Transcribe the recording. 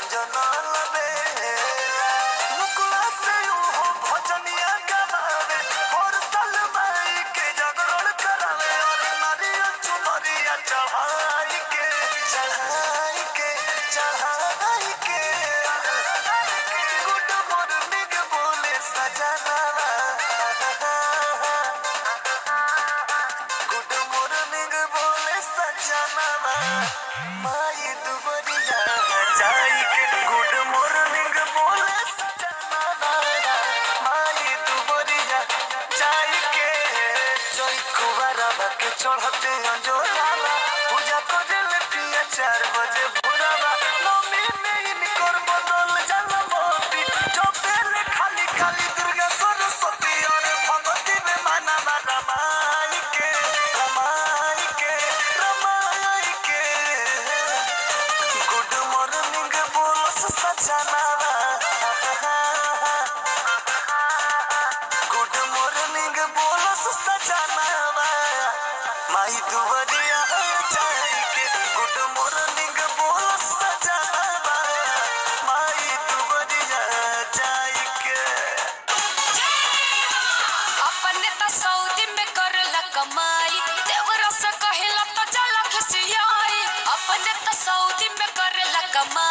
अंजना लबेला मुकुला से हो भजनिया गवावे हर साल माई के जागरण करावे और नारियल चुनरिया चढ़ाई के गुड मॉर्निंग बोले सजना गुड मॉर्निंग बोले सजना माई दुबरिया जाई के गुड मॉर्निंग बोले सजना माई दुबरिया जाई के चोई कुवारा के चढ़ते अंजोरावा पूजा करे ले पिया 4 बजे भोरवा मम्मी में इनकर बदल जाला मोती चोपेले खाली खाली दुर्गा सरस्वती और भगवती में माना रमाई के गुड मॉर्निंग बोलस सजना गुड मॉर्निंग बोलस सजना माई दुबरिया जाई के गुड मॉर्निंग बोलस सजना माई दुबरिया जाई के अपने तो सऊदी में करला कमाई देवरा से कहेला तो चला खसियाई अपने तो सऊदी में करला कमाई